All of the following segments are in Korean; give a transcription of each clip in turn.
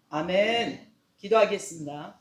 아멘. 기도하겠습니다.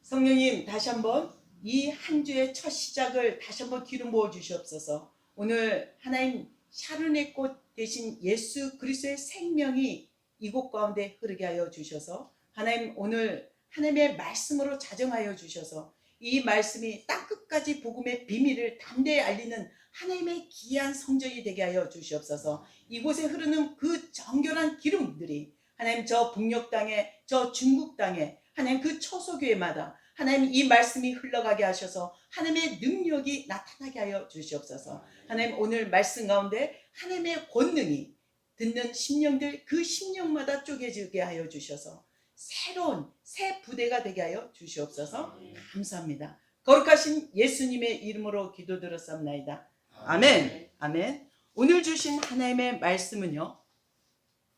성령님, 다시 한번 이 한 주의 첫 시작을 다시 한번 기름 부어 주시옵소서. 오늘 하나님 샤론의 꽃 대신 예수 그리스도의 생명이 이곳 가운데 흐르게 하여 주셔서 하나님 오늘 하나님의 말씀으로 자정하여 주셔서 이 말씀이 땅끝까지 복음의 비밀을 담대히 알리는 하나님의 귀한 성전이 되게 하여 주시옵소서. 이곳에 흐르는 그 정결한 기름들이 하나님 저 북녘 땅에 저 중국 땅에 하나님 그 초소교회마다 하나님 이 말씀이 흘러가게 하셔서 하나님의 능력이 나타나게 하여 주시옵소서. 하나님 오늘 말씀 가운데 하나님의 권능이 듣는 심령들 그 심령마다 쪼개지게 하여 주셔서 새로운 새 부대가 되게 하여 주시옵소서. 감사합니다. 거룩하신 예수님의 이름으로 기도드렸사옵나이다. 아멘. 아멘. 오늘 주신 하나님의 말씀은요,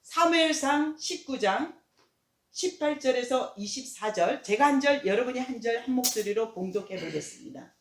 사무엘상 19장 18절에서 24절, 제가 한 절 여러분이 한 절 한 목소리로 봉독해 보겠습니다.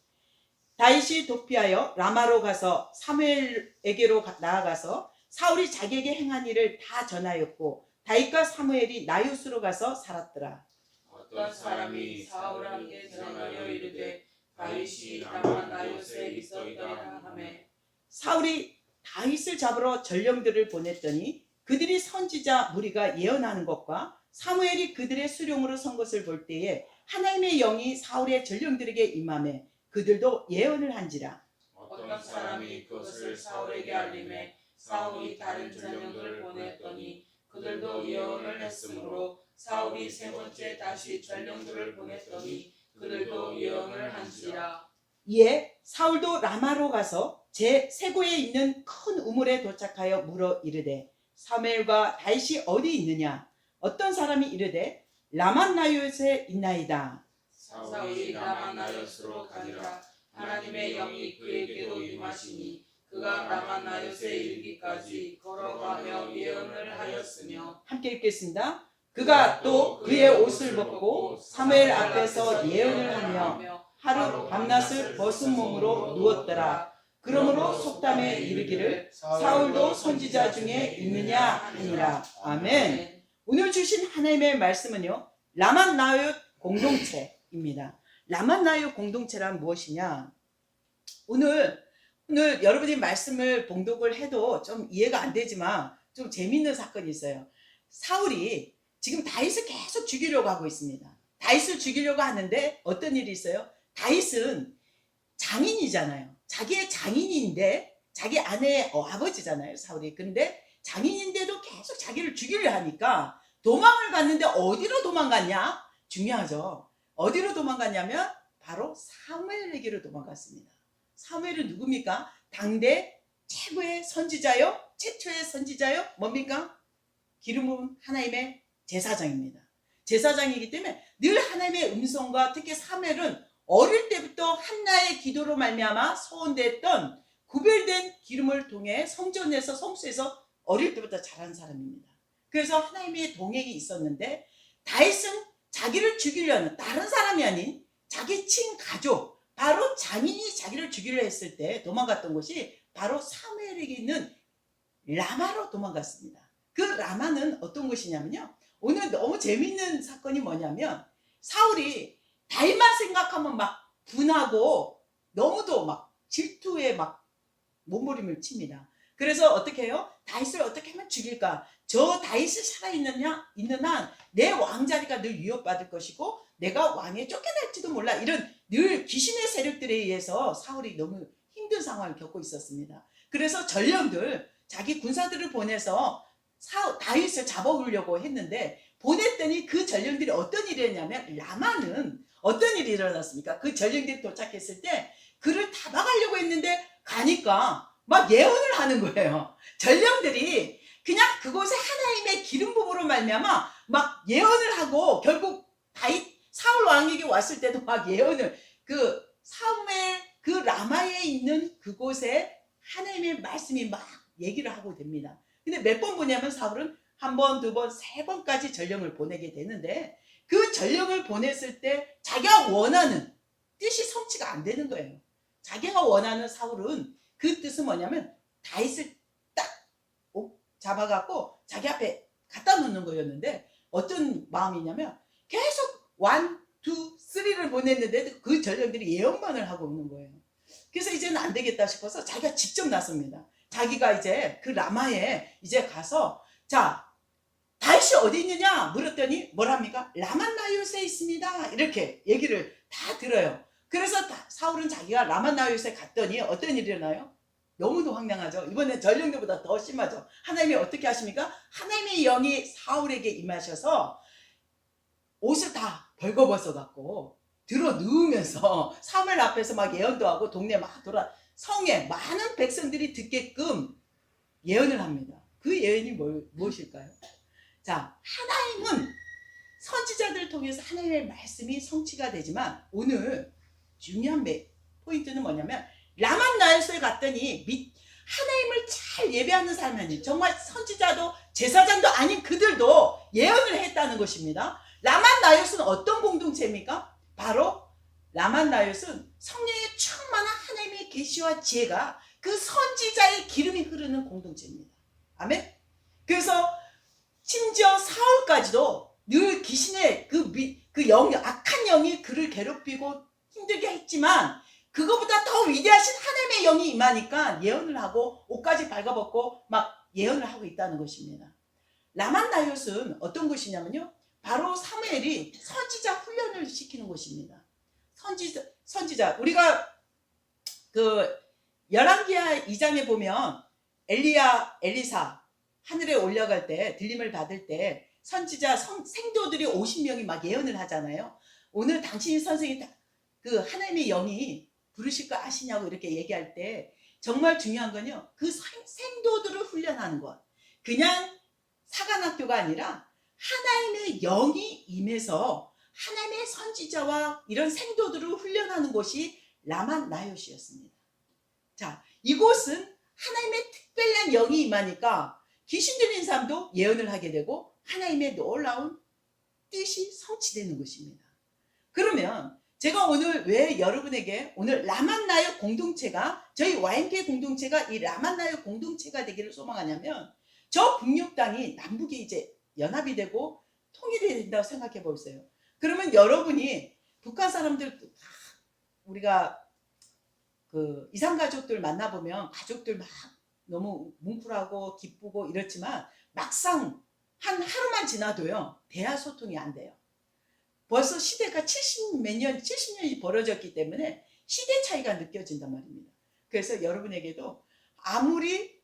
다윗이 도피하여 라마로 가서 사무엘에게로 나아가서 사울이 자기에게 행한 일을 다 전하였고 다윗과 사무엘이 나요스로 가서 살았더라. 어떤 사람이 사울에게 전하여 이르되 다윗이 라마 나요스에 있어이다 하매 사울이 다윗을 잡으러 전령들을 보냈더니 그들이 선지자 무리가 예언하는 것과 사무엘이 그들의 수령으로 선 것을 볼 때에 하나님의 영이 사울의 전령들에게 임하매 그들도 예언을 한지라. 어떤 사람이 그것을 사울에게 알림해 사울이 다른 전령들을 보냈더니 그들도 예언을 했으므로 사울이 세 번째 다시 전령들을 보냈더니 그들도 예언을 한지라. 이에 사울도 라마로 가서 제 세고에 있는 큰 우물에 도착하여 물어 이르되 사무엘과 다윗이 어디 있느냐? 어떤 사람이 이르되 라만나요스에 있나이다. 사울이 라마나요스로 가니라. 하나님의 영이 그에게로 임하시니 그가 라마나요스에 이르기까지 걸어가며 예언을 하였으며. 함께 읽겠습니다. 그가 또 그의 옷을 벗고 사무엘 앞에서 예언을 하며 하루 밤낮을 벗은 몸으로 누웠더라. 그러므로 속담에 이르기를 사울도 선지자 중에 있느냐 하니라. 아멘. 오늘 주신 하나님의 말씀은요, 라만나요 공동체입니다. 라만나요 공동체란 무엇이냐? 오늘 여러분이 말씀을 봉독을 해도 좀 이해가 안 되지만 좀 재밌는 사건이 있어요. 사울이 지금 다윗을 계속 죽이려고 하고 있습니다. 다윗을 죽이려고 하는데 어떤 일이 있어요? 다윗은 장인이잖아요. 자기의 장인인데 자기 아내의 아버지잖아요, 사울이. 근데 장인인데도 계속 자기를 죽이려 하니까 도망을 갔는데 어디로 도망갔냐? 중요하죠. 어디로 도망갔냐면 바로 사무엘에게로 도망갔습니다. 사무엘은 누굽니까? 당대 최고의 선지자요? 최초의 선지자요? 뭡니까? 기름 부은 하나님의 제사장입니다. 제사장이기 때문에 늘 하나님의 음성과 특히 사무엘은 어릴 때부터 한나의 기도로 말미암아 소원됐던 구별된 기름을 통해 성전에서 성수에서 어릴 때부터 자란 사람입니다. 그래서 하나님의 동행이 있었는데 다윗은 자기를 죽이려는 다른 사람이 아닌 자기 친가족, 바로 장인이 자기를 죽이려 했을 때 도망갔던 곳이 바로 사무엘에게 있는 라마로 도망갔습니다. 그 라마는 어떤 곳이냐면요, 오늘 너무 재밌는 사건이 뭐냐면 사울이 다윗만 생각하면 막 분하고 너무도 막 질투에 막 몸부림을 칩니다. 그래서 어떻게 해요? 다윗을 어떻게 하면 죽일까? 저 다윗이 살아있는 한 내 왕자리가 늘 위협받을 것이고 내가 왕에 쫓겨날지도 몰라. 이런 늘 귀신의 세력들에 의해서 사울이 너무 힘든 상황을 겪고 있었습니다. 그래서 전령들, 자기 군사들을 보내서 다윗을 잡아오려고 했는데 보냈더니 그 전령들이 어떤 일을 했냐면 라마는 어떤 일이 일어났습니까? 그 전령들이 도착했을 때 그를 타박하려고 했는데 가니까 막 예언을 하는 거예요. 전령들이 그냥 그곳에 하나님의 기름 부음으로 말미암아 막 예언을 하고 결국 다윗 사울 왕에게 왔을 때도 막 예언을 그 사무엘 그 라마에 있는 그곳에 하나님의 말씀이 막 얘기를 하고 됩니다. 근데 몇 번 보냐면 사울은 한 번, 두 번, 세 번까지 전령을 보내게 되는데 그 전령을 보냈을 때 자기가 원하는 뜻이 성취가 안 되는 거예요. 자기가 원하는 사울은 그 뜻은 뭐냐면 다윗을 딱 잡아갖고 자기 앞에 갖다 놓는 거였는데 어떤 마음이냐면 계속 1, 2, 3를 보냈는데 그 전령들이 예언만을 하고 있는 거예요. 그래서 이제는 안 되겠다 싶어서 자기가 직접 나섭니다. 자기가 이제 그 라마에 이제 가서 자 다윗이 어디 있느냐 물었더니 뭐랍니까? 라만나요스에 있습니다. 이렇게 얘기를 다 들어요. 그래서 사울은 자기가 라만나요스에 갔더니 어떤 일이 일어나요? 너무도 황당하죠. 이번엔 전령들보다 더 심하죠. 하나님이 어떻게 하십니까? 하나님의 영이 사울에게 임하셔서 옷을 다 벌거벗어 갖고 들어 누우면서 사무엘 앞에서 막 예언도 하고 동네 막 돌아 성에 많은 백성들이 듣게끔 예언을 합니다. 그 예언이 무엇일까요? 자, 하나님은 선지자들을 통해서 하나님의 말씀이 성취가 되지만 오늘 중요한 포인트는 뭐냐면 라만나요스에 갔더니 하나님을 잘 예배하는 사람이 정말 선지자도 제사장도 아닌 그들도 예언을 했다는 것입니다. 라만나요스는 어떤 공동체입니까? 바로 라만나요스는 성령의 충만한 하나님의 계시와 지혜가 그 선지자의 기름이 흐르는 공동체입니다. 아멘? 그래서 심지어 사울까지도 늘 귀신의 악한 영이 그를 괴롭히고 힘들게 했지만 그거보다 더 위대하신 하나님의 영이 임하니까 예언을 하고 옷까지 발가벗고 막 예언을 하고 있다는 것입니다. 라만나요스는 어떤 곳이냐면요. 바로 사무엘이 선지자 훈련을 시키는 곳입니다. 선지자 우리가 그 열왕기하 2장에 보면 엘리사 하늘에 올라갈 때 들림을 받을 때 선지자 생도들이 50명이 막 예언을 하잖아요. 오늘 당신이 선생님 그 하나님의 영이 부르실 거 아시냐고 이렇게 얘기할 때 정말 중요한 건요. 그 생도들을 훈련하는 것. 그냥 사관학교가 아니라 하나님의 영이 임해서 하나님의 선지자와 이런 생도들을 훈련하는 곳이 라만나요스였습니다. 자, 이곳은 하나님의 특별한 영이 임하니까 귀신 들린 사람도 예언을 하게 되고 하나님의 놀라운 뜻이 성취되는 것입니다. 그러면 제가 오늘 왜 여러분에게 오늘 라만나요 공동체가 저희 YMK 공동체가 이 라만나요 공동체가 되기를 소망하냐면 저 북녘 땅이 남북이 이제 연합이 되고 통일이 된다고 생각해 보세요. 그러면 여러분이 북한 사람들 우리가 그 이산가족들 만나보면 가족들 막 너무 뭉클하고 기쁘고 이렇지만 막상 한 하루만 지나도요 대화 소통이 안 돼요. 벌써 시대가 70년이 벌어졌기 때문에 시대 차이가 느껴진단 말입니다. 그래서 여러분에게도 아무리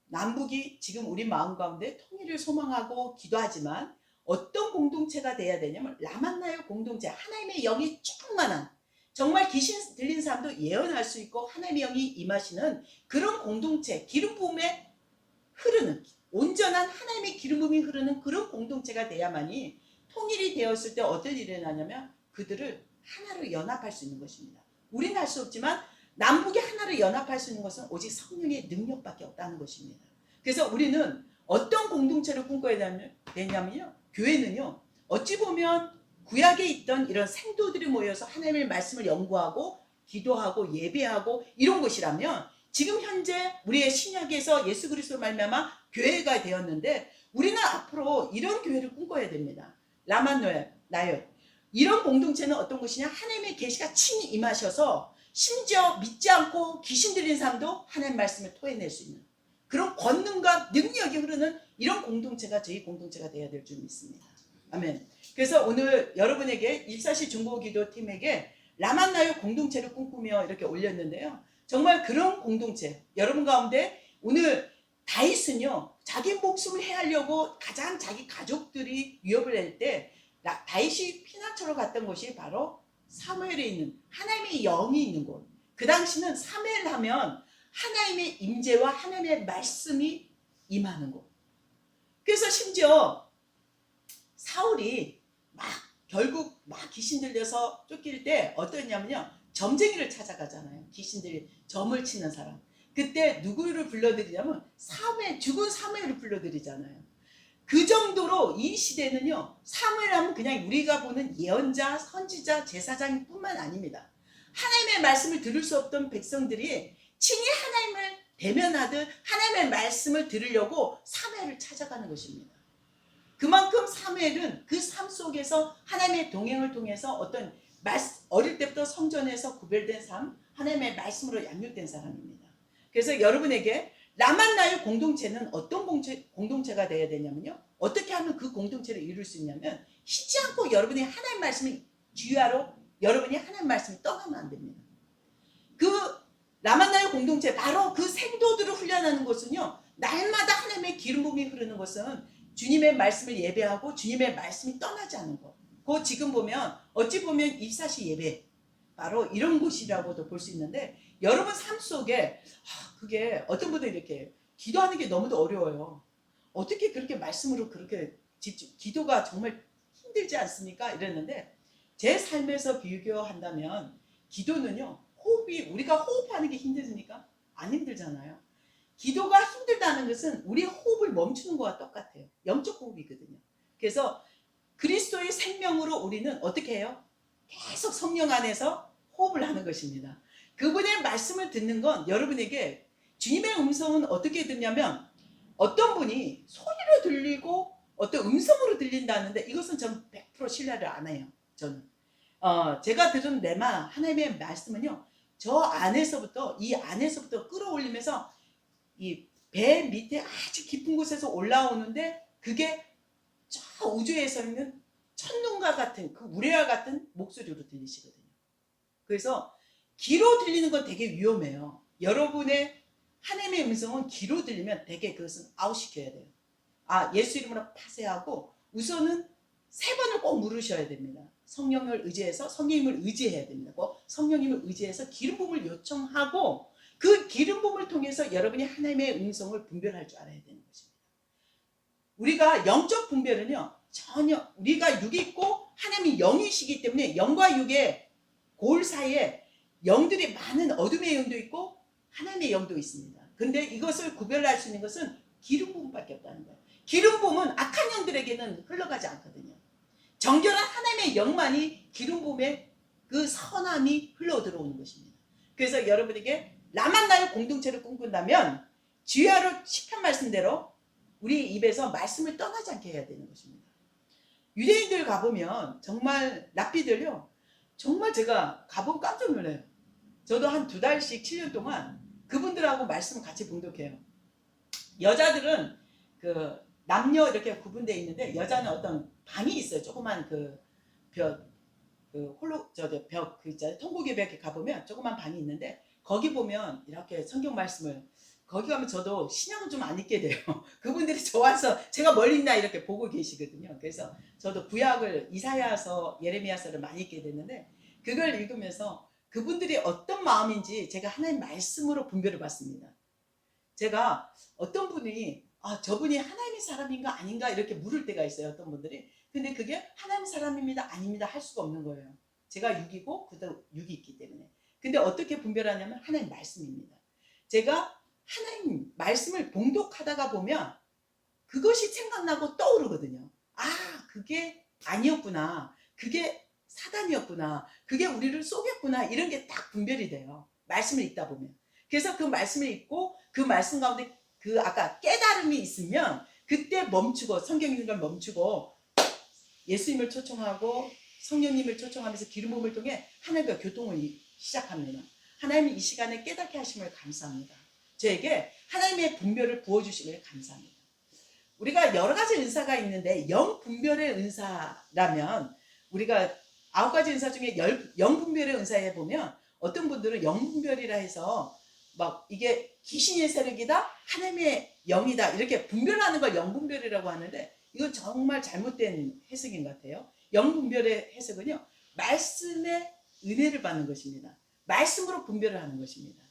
남북이 지금 우리 마음 가운데 통일을 소망하고 기도하지만 어떤 공동체가 돼야 되냐면 라만나요 공동체 하나님의 영이 충만한 정말 귀신 들린 사람도 예언할 수 있고 하나님의 영이 임하시는 그런 공동체 기름 부음에 흐르는 온전한 하나님의 기름 부음이 흐르는 그런 공동체가 돼야만이 통일이 되었을 때 어떤 일이 일어나냐면 그들을 하나로 연합할 수 있는 것입니다. 우리는 할 수 없지만 남북이 하나로 연합할 수 있는 것은 오직 성령의 능력밖에 없다는 것입니다. 그래서 우리는 어떤 공동체를 꿈꿔야 되냐면요. 교회는요. 어찌 보면 구약에 있던 이런 생도들이 모여서 하나님의 말씀을 연구하고 기도하고 예배하고 이런 곳이라면 지금 현재 우리의 신약에서 예수 그리스도 말미암아 교회가 되었는데 우리는 앞으로 이런 교회를 꿈꿔야 됩니다. 라만나요 이런 공동체는 어떤 것이냐 하나님의 계시가 친히 임하셔서 심지어 믿지 않고 귀신 들린 사람도 하나님 말씀을 토해낼 수 있는 그런 권능과 능력이 흐르는 이런 공동체가 저희 공동체가 되어야 될 줄 믿습니다. 아멘. 그래서 오늘 여러분에게 24시 중보기도팀에게 라만나요 공동체를 꿈꾸며 이렇게 올렸는데요. 정말 그런 공동체 여러분 가운데 오늘 다윗은요 자기 목숨을 해하려고 가장 자기 가족들이 위협을 할 때 다윗이 피난처로 갔던 곳이 바로 사무엘에 있는 하나님의 영이 있는 곳. 그 당시는 사무엘 하면 하나님의 임재와 하나님의 말씀이 임하는 곳. 그래서 심지어 사울이 결국 귀신 들려서 쫓길 때 어떠냐면요 점쟁이를 찾아가잖아요. 귀신들이 점을 치는 사람. 그때 누구를 불러들이냐면 죽은 사무엘을 불러들이잖아요. 그 정도로 이 시대는요 사무엘 하면 그냥 우리가 보는 예언자, 선지자, 제사장 뿐만 아닙니다. 하나님의 말씀을 들을 수 없던 백성들이 친히 하나님을 대면하듯 하나님의 말씀을 들으려고 사무엘을 찾아가는 것입니다. 그만큼 사무엘은 그 삶 속에서 하나님의 동행을 통해서 어떤 어릴 때부터 성전에서 구별된 삶, 하나님의 말씀으로 양육된 사람입니다. 그래서 여러분에게 라만나의 공동체는 어떤 공동체가 되어야 되냐면요. 어떻게 하면 그 공동체를 이룰 수 있냐면 쉬지 않고 여러분이 하나님 말씀을 주야로 여러분이 하나님 말씀을 떠나면 안 됩니다. 그 라만나의 공동체 바로 그 생도들을 훈련하는 것은요. 날마다 하나님의 기름 부음이 흐르는 것은 주님의 말씀을 예배하고 주님의 말씀이 떠나지 않는 것. 그 지금 보면 어찌 보면 24시 예배 바로 이런 곳이라고도 볼 수 있는데 여러분 삶 속에 그게 어떤 분들이 이렇게 기도하는 게 너무도 어려워요. 어떻게 그렇게 말씀으로 그렇게 기도가 정말 힘들지 않습니까? 이랬는데 제 삶에서 비교한다면 기도는요. 우리가 호흡하는 게 힘드십니까? 안 힘들잖아요. 기도가 힘들다는 것은 우리의 호흡을 멈추는 것과 똑같아요. 영적 호흡이거든요. 그래서 그리스도의 생명으로 우리는 어떻게 해요? 계속 성령 안에서 호흡을 하는 것입니다. 그분의 말씀을 듣는 건 여러분에게 주님의 음성은 어떻게 듣냐면 어떤 분이 소리로 들리고 어떤 음성으로 들린다는데 이것은 전 100% 신뢰를 안 해요. 저는 제가 들은 레마 하나님의 말씀은요. 저 안에서부터 끌어올리면서 이 배 밑에 아주 깊은 곳에서 올라오는데 그게 저 우주에서 있는 천둥과 같은 그 우레와 같은 목소리로 들리시거든요. 그래서 귀로 들리는 건 되게 위험해요. 여러분의 하나님의 음성은 귀로 들리면 되게 그것은 아웃시켜야 돼요. 예수 이름으로 파쇄하고 우선은 3번을 꼭 물으셔야 됩니다. 성령을 의지해서 성령님을 의지해야 됩니다. 성령님을 의지해서 기름 부음을 요청하고 그 기름 부음을 통해서 여러분이 하나님의 음성을 분별할 줄 알아야 되는 것입니다. 우리가 영적 분별은요. 전혀 우리가 육이 있고 하나님이 영이시기 때문에 영과 육의 골 사이에 영들이 많은 어둠의 영도 있고 하나님의 영도 있습니다. 근데 이것을 구별할 수 있는 것은 기름 부음밖에 없다는 거예요. 기름 부음은 악한 영들에게는 흘러가지 않거든요. 정결한 하나님의 영만이 기름 부음의 그 선함이 흘러 들어오는 것입니다. 그래서 여러분에게 라만나의 공동체를 꿈꾼다면 주야로 시편 말씀대로 우리 입에서 말씀을 떠나지 않게 해야 되는 것입니다. 유대인들 가보면 정말 랍비들요. 정말 제가 가보면 깜짝 놀라요. 저도 한 2달씩 7년 동안 그분들하고 말씀을 같이 봉독해요. 여자들은 그 남녀 이렇게 구분되어 있는데 여자는 어떤 방이 있어요. 조그만 있잖아요. 통곡의 벽에 가보면 조그만 방이 있는데 거기 보면 이렇게 성경 말씀을 거기 가면 저도 신약은 좀 안 읽게 돼요. 그분들이 좋아서 제가 멀리 있나 이렇게 보고 계시거든요. 그래서 저도 구약을 이사야서 예레미야서를 많이 읽게 됐는데 그걸 읽으면서 그분들이 어떤 마음인지 제가 하나님 말씀으로 분별을 받습니다. 제가 어떤 분이 저분이 하나님의 사람인가 아닌가 이렇게 물을 때가 있어요. 어떤 분들이. 근데 그게 하나님 사람입니다 아닙니다 할 수가 없는 거예요. 제가 육이고 그다음 육이 있기 때문에. 근데 어떻게 분별하냐면 하나님 말씀입니다. 제가 하나님 말씀을 봉독하다가 보면 그것이 생각나고 떠오르거든요. 그게 아니었구나. 그게 사단이었구나. 그게 우리를 속였구나. 이런 게 딱 분별이 돼요. 말씀을 읽다 보면. 그래서 그 말씀을 읽고 그 말씀 가운데 그 아까 깨달음이 있으면 그때 멈추고 성경 읽는 걸 멈추고 예수님을 초청하고 성령님을 초청하면서 기름 부음을 통해 하나님과 교통을 시작합니다. 하나님이 이 시간에 깨닫게 하심을 감사합니다. 저에게 하나님의 분별을 부어주심을 감사합니다. 우리가 여러 가지 은사가 있는데 영 분별의 은사라면 우리가 9가지 은사 중에 영 분별의 은사에 보면 어떤 분들은 영 분별이라 해서 막 이게 귀신의 세력이다 하나님의 영이다 이렇게 분별하는 걸 영 분별이라고 하는데 이건 정말 잘못된 해석인 것 같아요. 영 분별의 해석은요. 말씀의 은혜를 받는 것입니다. 말씀으로 분별을 하는 것입니다.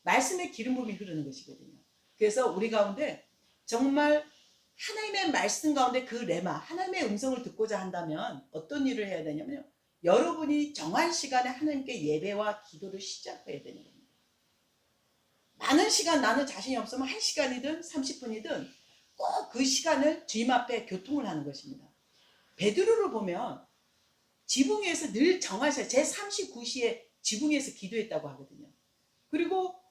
말씀의 기름 부음이 흐르는 것이거든요. 그래서 우리 가운데 정말 하나님의 말씀 가운데 그 레마 하나님의 음성을 듣고자 한다면 어떤 일을 해야 되냐면요. 여러분이 정한 시간에 하나님께 예배와 기도를 시작해야 되는 겁니다. 많은 시간 나는 자신이 없으면 1시간이든 30분이든 꼭 그 시간을 주님 앞에 교통을 하는 것입니다. 베드로를 보면 지붕 위에서 늘 정하셔서 제39시에 지붕 위에서 기도했다고 하거든요. 그리고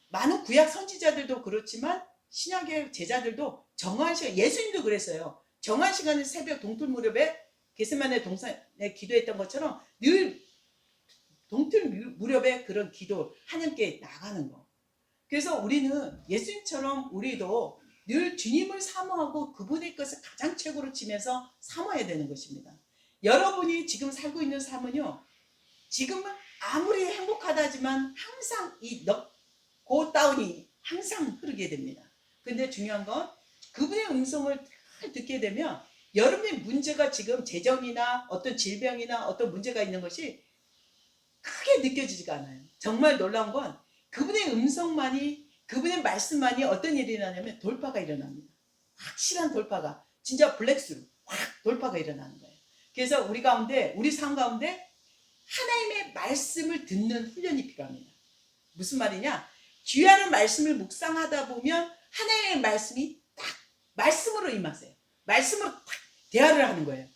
많은 구약 선지자들도 그렇지만 신약의 제자들도 정하셔 예수님도 그랬어요. 정한 시간에 새벽 동틀 무렵에 게세마네 동산에 기도했던 것처럼 늘 동틀 무렵에 그런 기도 하나님께 나가는 거. 그래서 우리는 예수님처럼 우리도 늘 주님을 사모하고 그분의 것을 가장 최고로 치면서 사모해야 되는 것입니다. 여러분이 지금 살고 있는 삶은요, 지금은 아무리 행복하다 하지만 항상 이 고다운이 항상 흐르게 됩니다. 근데 중요한 건 그분의 음성을 잘 듣게 되면 여러분의 문제가 지금 재정이나 어떤 질병이나 어떤 문제가 있는 것이 크게 느껴지지가 않아요. 정말 놀라운 건 그분의 음성만이, 그분의 말씀만이 어떤 일이 일어나냐면 돌파가 일어납니다. 확실한 돌파가, 진짜 블랙스루 확 돌파가 일어나는 거예요. 그래서 우리 가운데, 우리 삶 가운데 하나님의 말씀을 듣는 훈련이 필요합니다. 무슨 말이냐? 귀하는 말씀을 묵상하다 보면 하나님의 말씀이 딱 말씀으로 임하세요. 말씀으로 딱 대화를 하는 거예요.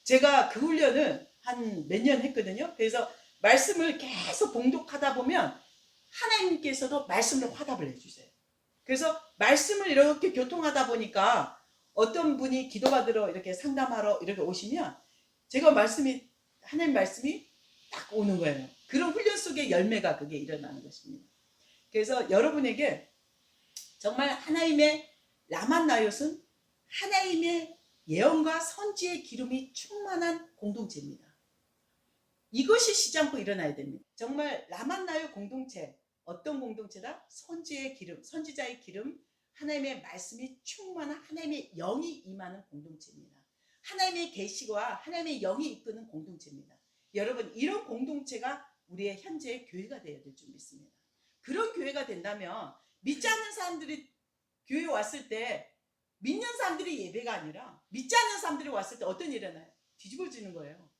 제가 그 훈련을 한 몇 년 했거든요. 그래서 말씀을 계속 봉독하다 보면 하나님께서도 말씀으로 화답을 해주세요. 그래서 말씀을 이렇게 교통하다 보니까 어떤 분이 기도받으러 이렇게 상담하러 이렇게 오시면 제가 하나님 말씀이 딱 오는 거예요. 그런 훈련 속에 열매가 그게 일어나는 것입니다. 그래서 여러분에게 정말 하나님의 라만나요스는 하나님의 예언과 선지의 기름이 충만한 공동체입니다. 이것이 쉬지 않고 일어나야 됩니다. 정말 라만나요 공동체, 어떤 공동체다? 선지의 기름, 선지자의 기름, 하나님의 말씀이 충만한 하나님의 영이 임하는 공동체입니다. 하나님의 계시와 하나님의 영이 이끄는 공동체입니다. 여러분, 이런 공동체가 우리의 현재의 교회가 되어야 될 줄 믿습니다. 그런 교회가 된다면 믿지 않는 사람들이 교회에 왔을 때 믿는 사람들이 예배가 아니라 믿지 않는 사람들이 왔을 때 어떤 일이 일어나요? 뒤집어지는 거예요.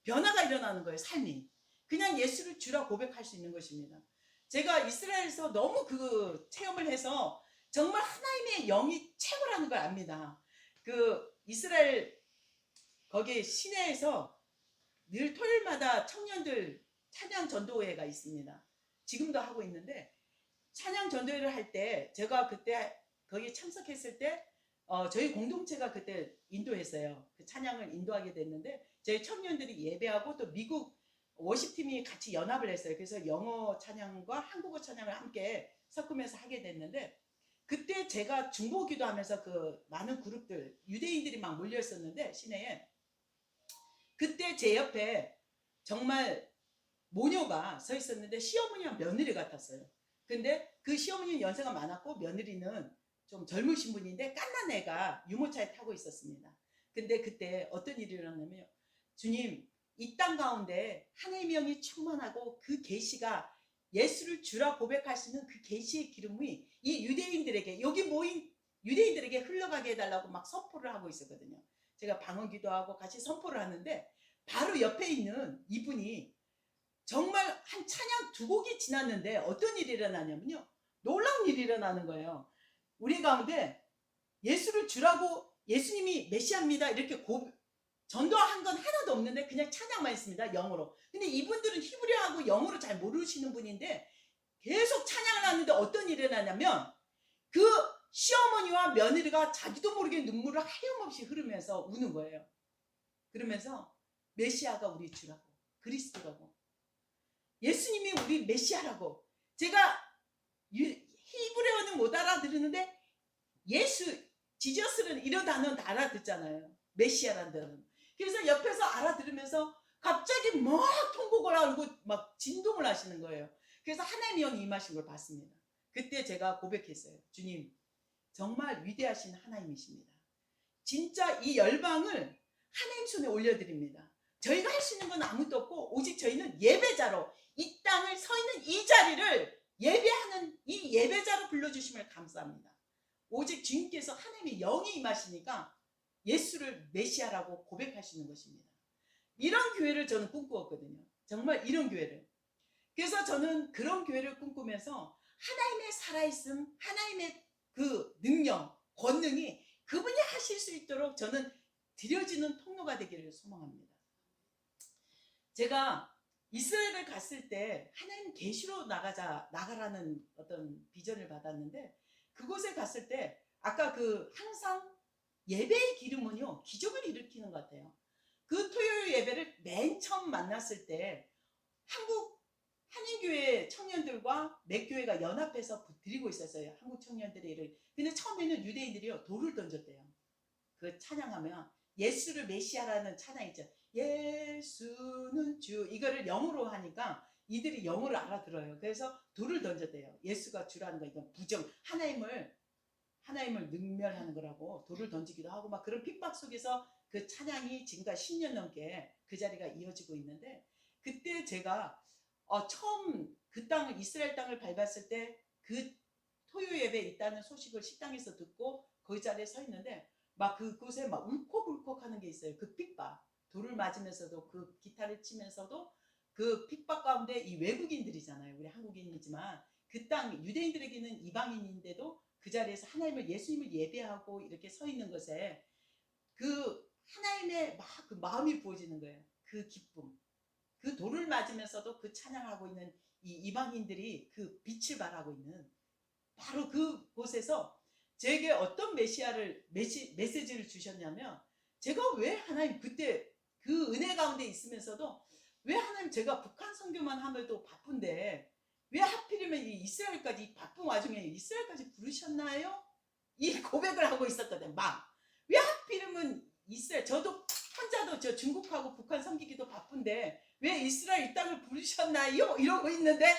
변화가 일어나는 거예요. 삶이. 그냥 예수를 주라 고백할 수 있는 것입니다. 제가 이스라엘에서 너무 그 체험을 해서 정말 하나님의 영이 최고라는 걸 압니다. 그 이스라엘 거기 시내에서 늘 토요일마다 청년들 찬양 전도회가 있습니다. 지금도 하고 있는데 찬양 전도회를 할 때 제가 그때 거기 참석했을 때 저희 공동체가 그때 인도했어요. 그 찬양을 인도하게 됐는데 저희 청년들이 예배하고 또 미국 워십팀이 같이 연합을 했어요. 그래서 영어 찬양과 한국어 찬양을 함께 섞으면서 하게 됐는데 그때 제가 중보 기도하면서 그 많은 그룹들 유대인들이 막 몰려 있었는데 시내에 그때 제 옆에 정말 모녀가 서 있었는데 시어머니와 며느리 같았어요. 근데 그 시어머니는 연세가 많았고 며느리는 좀 젊으신 분인데 깐난 애가 유모차에 타고 있었습니다. 근데 그때 어떤 일이 일어나냐면 주님, 이 땅 가운데 하나님의 영이 충만하고 그 계시가 예수를 주라 고백할 수 있는 그 계시의 기름이 이 유대인들에게 여기 모인 유대인들에게 흘러가게 해달라고 막 선포를 하고 있었거든요. 제가 방언 기도하고 같이 선포를 하는데 바로 옆에 있는 이분이 정말 한 찬양 2곡이 지났는데 어떤 일이 일어나냐면요. 놀라운 일이 일어나는 거예요. 우리 가운데 예수를 주라고 예수님이 메시아입니다 이렇게 전도한 건 하나도 없는데 그냥 찬양만 했습니다. 영어로. 근데 이분들은 히브리어하고 영어로 잘 모르시는 분인데 계속 찬양을 하는데 어떤 일이 일어나냐면 그 시어머니와 며느리가 자기도 모르게 눈물을 하염없이 흐르면서 우는 거예요. 그러면서 메시아가 우리 주라고, 그리스도라고, 예수님이 우리 메시아라고. 제가 히브리어는 못 알아들었는데 지저스는 이런 단어는 다 알아듣잖아요. 메시아라는 단어는. 그래서 옆에서 알아들으면서 갑자기 막 통곡을 하고 막 진동을 하시는 거예요. 그래서 하나님의 영이 임하신 걸 봤습니다. 그때 제가 고백했어요. 주님, 정말 위대하신 하나님이십니다. 진짜 이 열방을 하나님 손에 올려드립니다. 저희가 할 수 있는 건 아무것도 없고 오직 저희는 예배자로 이 땅을 서 있는 이 자리를 예배하는 이 예배자로 불러주심을 감사합니다. 오직 주님께서 하나님의 영이 임하시니까 예수를 메시아라고 고백하시는 것입니다. 이런 교회를 저는 꿈꾸었거든요. 정말 이런 교회를. 그래서 저는 그런 교회를 꿈꾸면서 하나님의 살아있음, 하나님의 그 능력, 권능이 그분이 하실 수 있도록 저는 드려지는 통로가 되기를 소망합니다. 제가 이스라엘을 갔을 때 하나님 계시로 나가라는 어떤 비전을 받았는데 그곳에 갔을 때 아까 그 항상 예배의 기름은요 기적을 일으키는 것 같아요. 그 토요일 예배를 맨 처음 만났을 때 한국 한인교회 청년들과 맥교회가 연합해서 드리고 있었어요. 한국 청년들의 일을. 근데 처음에는 유대인들이요 돌을 던졌대요. 그 찬양하면 예수를 메시아라는 찬양 있죠. 예수는 주, 이거를 영어로 하니까 이들이 영어를 알아들어요. 그래서 돌을 던졌대요. 예수가 주라는 거, 이건 부정, 하나님을 능멸하는 거라고 돌을 던지기도 하고 막 그런 핍박 속에서 그 찬양이 지금까지 10년 넘게 그 자리가 이어지고 있는데, 그때 제가 처음 그 땅을, 이스라엘 땅을 밟았을 때 그 토요 예배 있다는 소식을 식당에서 듣고 그 자리에 서 있는데 막 그곳에 막 울컥울컥 하는 게 있어요. 그 핍박, 돌을 맞으면서도 그 기타를 치면서도 그 핍박 가운데 이 외국인들이잖아요. 우리 한국인이지만 그 땅 유대인들에게는 이방인인데도 그 자리에서 하나님을, 예수님을 예배하고 이렇게 서 있는 것에 그 하나님의 막 그 마음이 부어지는 거예요. 그 기쁨, 그 돌을 맞으면서도 그 찬양하고 있는 이 이방인들이 그 빛을 발하고 있는 바로 그곳에서 제게 어떤 메시지를 주셨냐면, 제가 왜 하나님 그때 그 은혜 가운데 있으면서도 왜 하나님 제가 북한 선교만 하면도 바쁜데 왜 하필이면 이 이스라엘까지, 이 바쁜 와중에 이스라엘까지 부르셨나요? 이 고백을 하고 있었거든. 막 왜 하필이면 이스라엘, 저도 혼자도 저 중국하고 북한 섬기기도 바쁜데 왜 이스라엘 이 땅을 부르셨나요? 이러고 있는데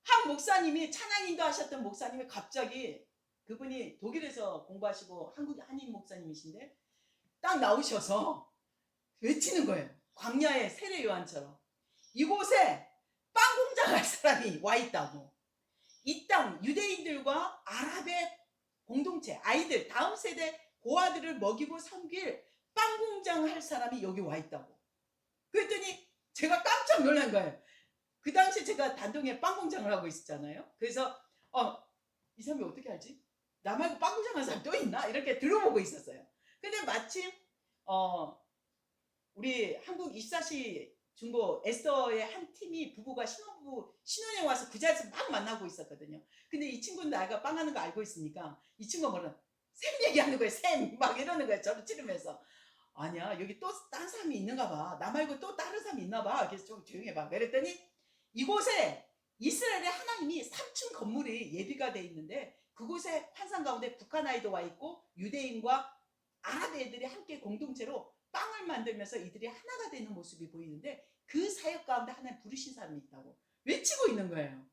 한 목사님이, 찬양 인도하셨던 목사님이 갑자기, 그분이 독일에서 공부하시고 한국 한인 목사님이신데 딱 나오셔서 외치는 거예요. 광야의 세례 요한처럼 이곳에 빵 공장할 사람이 와 있다고. 이 땅 유대인들과 아랍의 공동체, 아이들, 다음 세대 고아들을 먹이고 섬길 빵 공장 할 사람이 여기 와 있다고. 그랬더니 제가 깜짝 놀란 거예요. 그 당시에 제가 단동에 빵 공장을 하고 있었잖아요. 그래서 이 사람이 어떻게 알지? 나 말고 빵 공장 하는 사람 또 있나? 이렇게 들어보고 있었어요. 근데 마침 우리 한국 24시 중보 에스더의 한 팀이, 부부가 신혼여행 와서 그 자리에서 막 만나고 있었거든요. 근데 이 친구는 내가 빵 하는 거 알고 있으니까 이 친구가 뭐라 샘 얘기하는 거예요. 샘 막 이러는 거예요. 저를 찌르면서. 아니야, 여기 또 다른 사람이 있는가 봐. 나 말고 또 다른 사람이 있나 봐. 그래서 좀 조용히 해봐. 그랬더니 이곳에 이스라엘의 하나님이 3층 건물이 예비가 돼 있는데 그곳에 환상 가운데 북한 아이도 와 있고 유대인과 아랍 애들이 함께 공동체로 빵을 만들면서 이들이 하나가 되는 모습이 보이는데 그 사역 가운데 하나님 부르신 사람이 있다고 외치고 있는 거예요.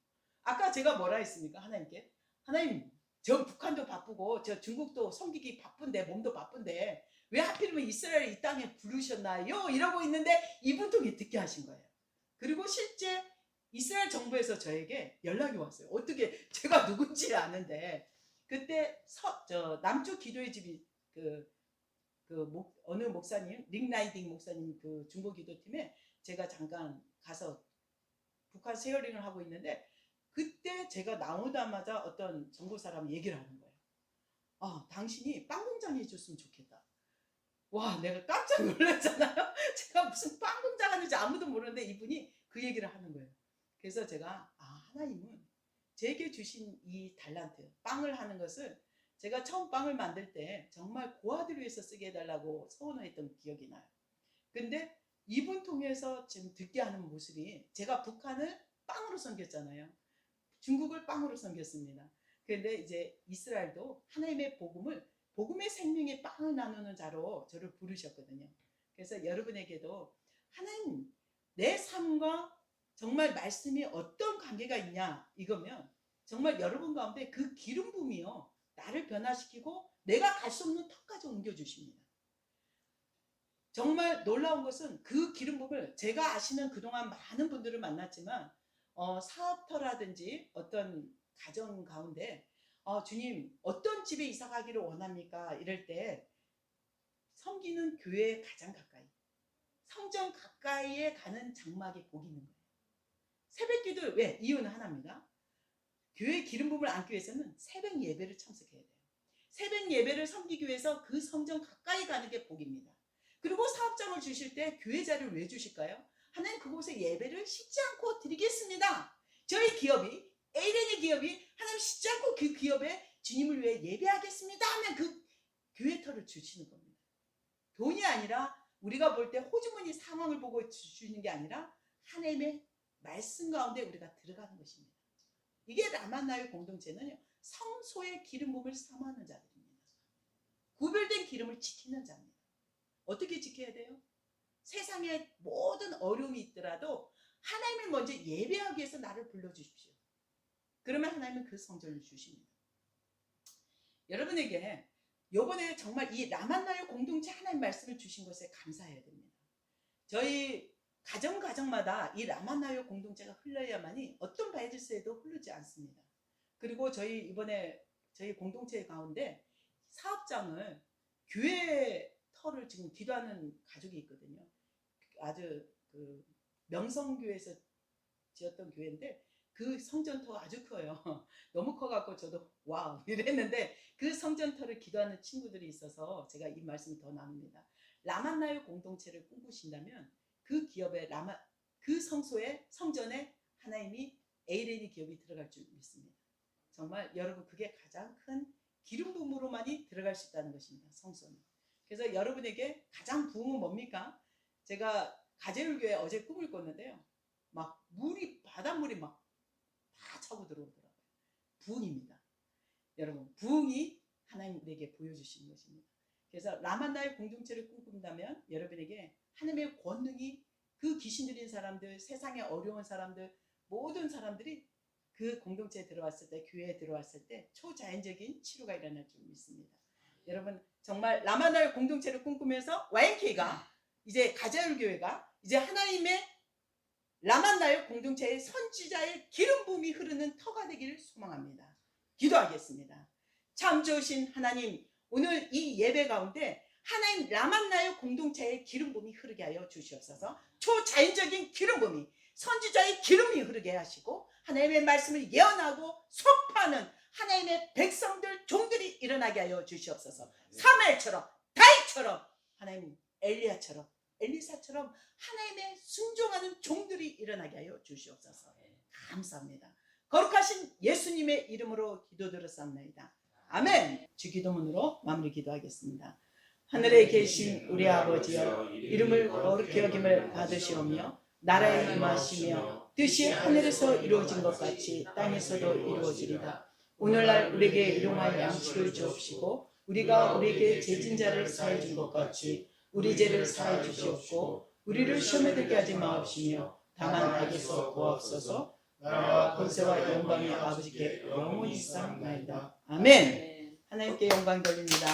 아까 제가 뭐라 했습니까? 하나님께, 하나님 저 북한도 바쁘고 저 중국도 섬기기 바쁜데, 몸도 바쁜데 왜 하필이면 이스라엘 이 땅에 부르셨나요? 이러고 있는데 이분도 듣게 하신 거예요. 그리고 실제 이스라엘 정부에서 저에게 연락이 왔어요. 어떻게, 제가 누군지 아는데 그때 남쪽 기도의 집이 어느 목사님, 링라이딩 목사님 그 중보 기도팀에 제가 잠깐 가서 북한 세어링을 하고 있는데 그때 제가 나오자마자 어떤 정보 사람이 얘기를 하는 거예요. 당신이 빵 공장 해줬으면 좋겠다. 와, 내가 깜짝 놀랐잖아요. 제가 무슨 빵 공장 하는지 아무도 모르는데 이분이 그 얘기를 하는 거예요. 그래서 제가 하나님은 제게 주신 이 달란트, 빵을 하는 것을 제가 처음 빵을 만들 때 정말 고아들을 위해서 쓰게 해달라고 서원을 했던 기억이 나요. 근데 이분 통해서 지금 듣게 하는 모습이, 제가 북한을 빵으로 섬겼잖아요. 중국을 빵으로 섬겼습니다. 그런데 이제 이스라엘도 하나님의 복음의 생명의 빵을 나누는 자로 저를 부르셨거든요. 그래서 여러분에게도 하나님, 내 삶과 정말 말씀이 어떤 관계가 있냐, 이거면 정말 여러분 가운데 그 기름 부음이요 나를 변화시키고 내가 갈 수 없는 턱까지 옮겨주십니다. 정말 놀라운 것은 그 기름 부음을, 제가 아시는 그동안 많은 분들을 만났지만 사업터라든지 어떤 가정 가운데 주님 어떤 집에 이사 가기를 원합니까? 이럴 때 섬기는 교회에 가장 가까이, 성전 가까이에 가는 장막에 복이 있는 거예요. 새벽기도, 왜? 이유는 하나입니다. 교회 기름 부음을 안기 위해서는 새벽 예배를 참석해야 돼요. 새벽 예배를 섬기기 위해서 그 성전 가까이 가는 게 복입니다. 그리고 사업장을 주실 때 교회 자리를 왜 주실까요? 하나님 그곳에 예배를 쉬지 않고 드리겠습니다. 저희 기업이, 에이렌의 기업이 하나님 쉬지 않고 그 기업에 주님을 위해 예배하겠습니다 하면 그 교회 터를 주시는 겁니다. 돈이 아니라 우리가 볼 때 호주머니 상황을 보고 주시는 게 아니라 하나님의 말씀 가운데 우리가 들어가는 것입니다. 이게 라만나의 공동체는요, 성소의 기름 부음을 사모하는 자들입니다. 구별된 기름을 지키는 자입니다. 어떻게 지켜야 돼요? 세상에 모든 어려움이 있더라도 하나님을 먼저 예배하기 위해서 나를 불러주십시오. 그러면 하나님은 그 성전을 주십니다. 여러분에게 요번에 정말 이 라만나의 공동체 하나님 말씀을 주신 것에 감사해야 됩니다. 저희 가정마다 이 라만나의 공동체가 흘러야만이 어떤 바이러스에도 흐르지 않습니다. 그리고 저희 이번에 저희 공동체 가운데 사업장을 교회 터를 지금 기도하는 가족이 있거든요. 아주 그 명성교회에서 지었던 교회인데 그 성전터 아주 커요. 너무 커갖고 저도 와우 이랬는데 그 성전터를 기도하는 친구들이 있어서 제가 이 말씀을 더 나눕니다. 라만나의 공동체를 꿈꾸신다면 그 기업에 그 성소에 성전에 하나님이 에이레니 기업이 들어갈 줄 믿습니다. 정말 여러분 그게 가장 큰 기름 부음으로만이 들어갈 수 있다는 것입니다. 성소는. 그래서 여러분에게 가장 부흥은 뭡니까? 제가 가재울교회 어제 꿈을 꿨는데요. 막 바닷물이 막 다 차고 들어오더라고요. 부흥입니다. 여러분 부흥이 하나님 우리에게 보여주시는 것입니다. 그래서 라만나의 공동체를 꿈꾼다면 여러분에게 하나님의 권능이 그 귀신 들린 사람들, 세상에 어려운 사람들, 모든 사람들이 그 공동체에 들어왔을 때, 교회에 들어왔을 때 초자연적인 치료가 일어날 줄 믿습니다. 여러분 정말 라만나의 공동체를 꿈꾸면서 YMK가 이제 가자율교회가 이제 하나님의 라만나의 공동체의 선지자의 기름 부음이 흐르는 터가 되기를 소망합니다. 기도하겠습니다. 참 좋으신 하나님, 오늘 이 예배 가운데 하나님 라만나의 공동체의 기름 부음이 흐르게 하여 주시옵소서. 초자연적인 기름 부음이 선지자의 기름이 흐르게 하시고 하나님의 말씀을 예언하고 선포하는 하나님의 백성들 종들이 일어나게 하여 주시옵소서. 사무엘처럼 다윗처럼 하나님 엘리야처럼 엘리사처럼 하나님의 순종하는 종들이 일어나게 하여 주시옵소서. 감사합니다. 거룩하신 예수님의 이름으로 기도드렸사옵나이다. 아멘. 주기도문으로 마무리 기도하겠습니다. 하늘에 계신 우리 아버지여, 이름을 거룩히 여김을 받으시오며 나라에 임하시며 뜻이 하늘에서 이루어진 것 같이 땅에서도 이루어지리다. 오늘날 우리에게 일용할 양식을 주옵시고 우리가 우리에게 죄진 자를 사해 준 것 같이 우리 죄를 사해 주시옵고 우리를 시험에 들게 하지 마옵시며 다만 악에서 구하옵소서. 나라와 권세와 영광이 아버지께 영원히 있사옵나이다. 아멘. 하나님께 영광 돌립니다.